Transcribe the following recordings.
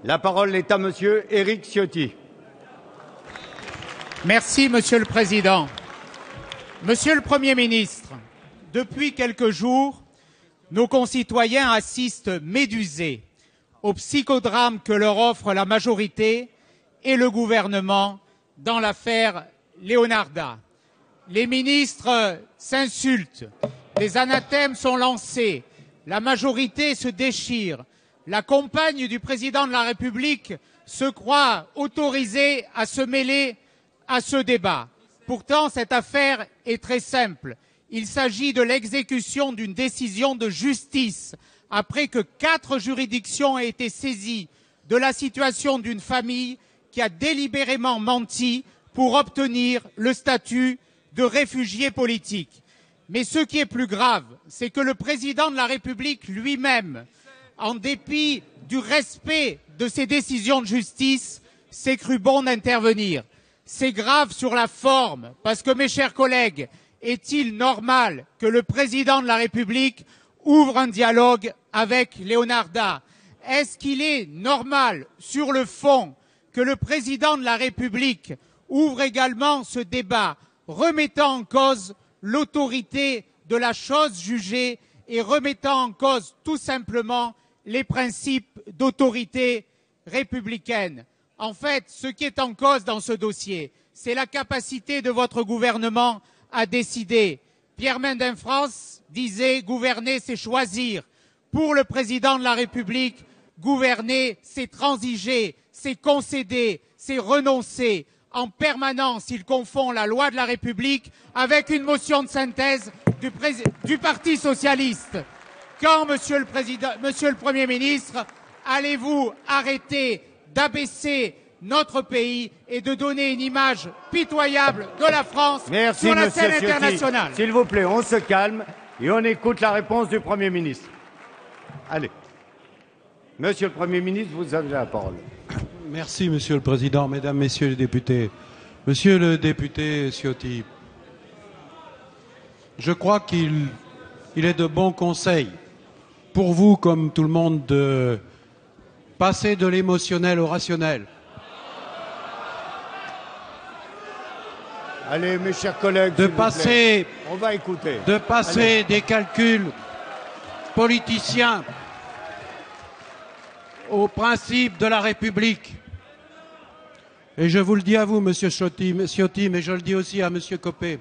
La parole est à monsieur Éric Ciotti. Merci, Monsieur le Président. Monsieur le Premier ministre, depuis quelques jours, nos concitoyens assistent médusés au psychodrame que leur offre la majorité et le gouvernement dans l'affaire Leonarda. Les ministres s'insultent, les anathèmes sont lancés, la majorité se déchire, la compagne du président de la République se croit autorisée à se mêler à ce débat. Pourtant, cette affaire est très simple. Il s'agit de l'exécution d'une décision de justice après que 4 juridictions aient été saisies de la situation d'une famille qui a délibérément menti pour obtenir le statut de réfugié politique. Mais ce qui est plus grave, c'est que le président de la République lui-même, en dépit du respect de ces décisions de justice, s'est cru bon d'intervenir. C'est grave sur la forme, parce que, mes chers collègues, est-il normal que le président de la République ouvre un dialogue avec Leonarda? Est-ce qu'il est normal, sur le fond, que le président de la République ouvre également ce débat, remettant en cause l'autorité de la chose jugée et remettant en cause tout simplement les principes d'autorité républicaine? En fait, ce qui est en cause dans ce dossier, c'est la capacité de votre gouvernement à décider. Pierre Mendin France disait « gouverner, c'est choisir ». Pour le président de la République, gouverner, c'est transiger, c'est concéder, c'est renoncer. En permanence, il confond la loi de la République avec une motion de synthèse du Parti socialiste. Quand, Monsieur le Premier ministre, allez-vous arrêter d'abaisser notre pays et de donner une image pitoyable de la France sur la scène internationale? S'il vous plaît, on se calme et on écoute la réponse du Premier ministre. Allez. Monsieur le Premier ministre, vous avez la parole. Merci, Monsieur le Président, Mesdames, Messieurs les députés. Monsieur le député Ciotti, je crois qu'il est de bons conseils pour vous, comme tout le monde, de passer de l'émotionnel au rationnel. Allez, mes chers collègues, on va écouter. De passer des calculs politiciens au principe de la République. Et je vous le dis à vous, Monsieur Ciotti, mais je le dis aussi à Monsieur Copé,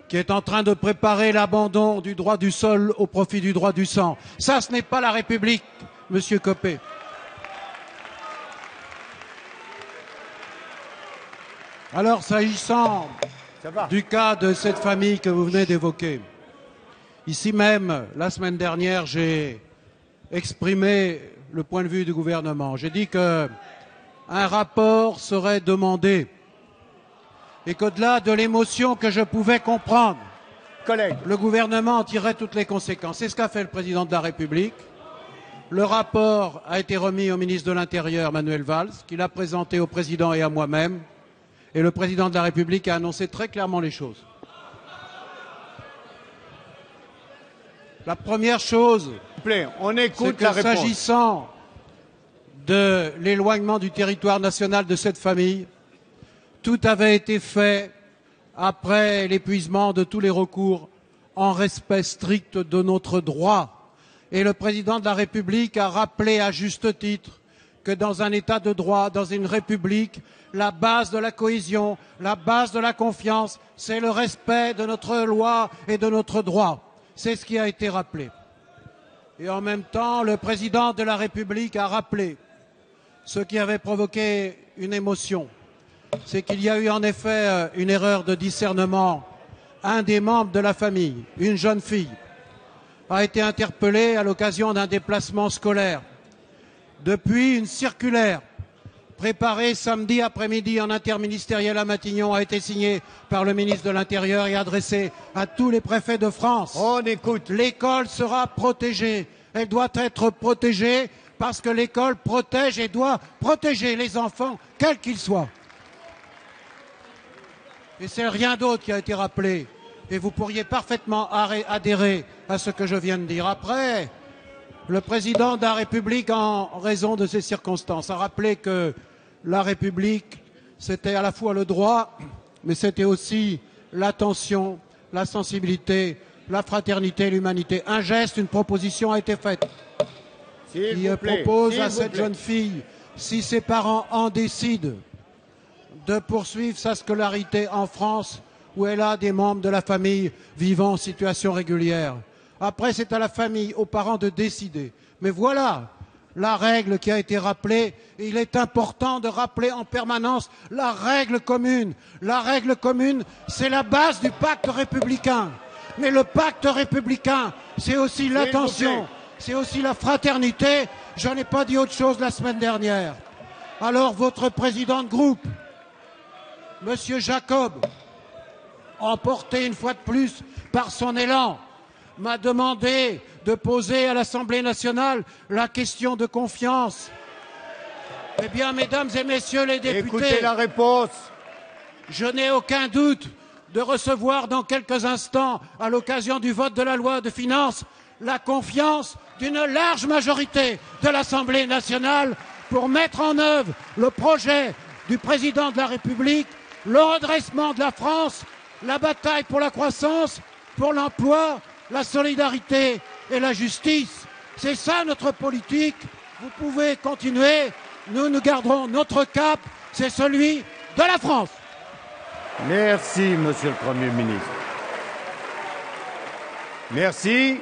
qui est en train de préparer l'abandon du droit du sol au profit du droit du sang. Ça, ce n'est pas la République, Monsieur Copé. Alors, s'agissant du cas de cette famille que vous venez d'évoquer, ici même, la semaine dernière, j'ai exprimé le point de vue du gouvernement. J'ai dit qu'un rapport serait demandé et qu'au-delà de l'émotion que je pouvais comprendre, le gouvernement en tirerait toutes les conséquences. C'est ce qu'a fait le président de la République. Le rapport a été remis au ministre de l'Intérieur, Manuel Valls, qui l'a présenté au président et à moi-même. Et le président de la République a annoncé très clairement les choses. La première chose, on écoute c'est que s'agissant de l'éloignement du territoire national de cette famille, tout avait été fait après l'épuisement de tous les recours en respect strict de notre droit. Et le président de la République a rappelé à juste titre que dans un État de droit, dans une République, la base de la cohésion, la base de la confiance, c'est le respect de notre loi et de notre droit. C'est ce qui a été rappelé. Et en même temps, le président de la République a rappelé ce qui avait provoqué une émotion. C'est qu'il y a eu en effet une erreur de discernement. Un des membres de la famille, une jeune fille, a été interpellé à l'occasion d'un déplacement scolaire. Depuis, une circulaire préparée samedi après-midi en interministériel à Matignon a été signée par le ministre de l'Intérieur et adressée à tous les préfets de France. On écoute. L'école sera protégée. Elle doit être protégée parce que l'école protège et doit protéger les enfants, quels qu'ils soient. Et c'est rien d'autre qui a été rappelé. Et vous pourriez parfaitement adhérer à ce que je viens de dire. Après, Le président de la République, en raison de ces circonstances, a rappelé que la République, c'était à la fois le droit, mais c'était aussi l'attention, la sensibilité, la fraternité, l'humanité. Un geste, une proposition a été faite. Qui propose à cette jeune fille, si ses parents en décident, de poursuivre sa scolarité en France, où elle a des membres de la famille vivant en situation régulière. Après, c'est à la famille, aux parents de décider. Mais voilà la règle qui a été rappelée. Et il est important de rappeler en permanence la règle commune. La règle commune, c'est la base du pacte républicain. Mais le pacte républicain, c'est aussi l'attention, c'est aussi la fraternité. Je n'ai pas dit autre chose la semaine dernière. Alors votre président de groupe, Monsieur Jacob, emporté une fois de plus par son élan, m'a demandé de poser à l'Assemblée nationale la question de confiance. Eh bien, mesdames et messieurs les députés, écoutez la réponse. Je n'ai aucun doute de recevoir dans quelques instants, à l'occasion du vote de la loi de finances, la confiance d'une large majorité de l'Assemblée nationale pour mettre en œuvre le projet du président de la République, le redressement de la France, la bataille pour la croissance, pour l'emploi, la solidarité et la justice. C'est ça notre politique. Vous pouvez continuer. Nous garderons notre cap. C'est celui de la France. Merci, Monsieur le Premier ministre. Merci.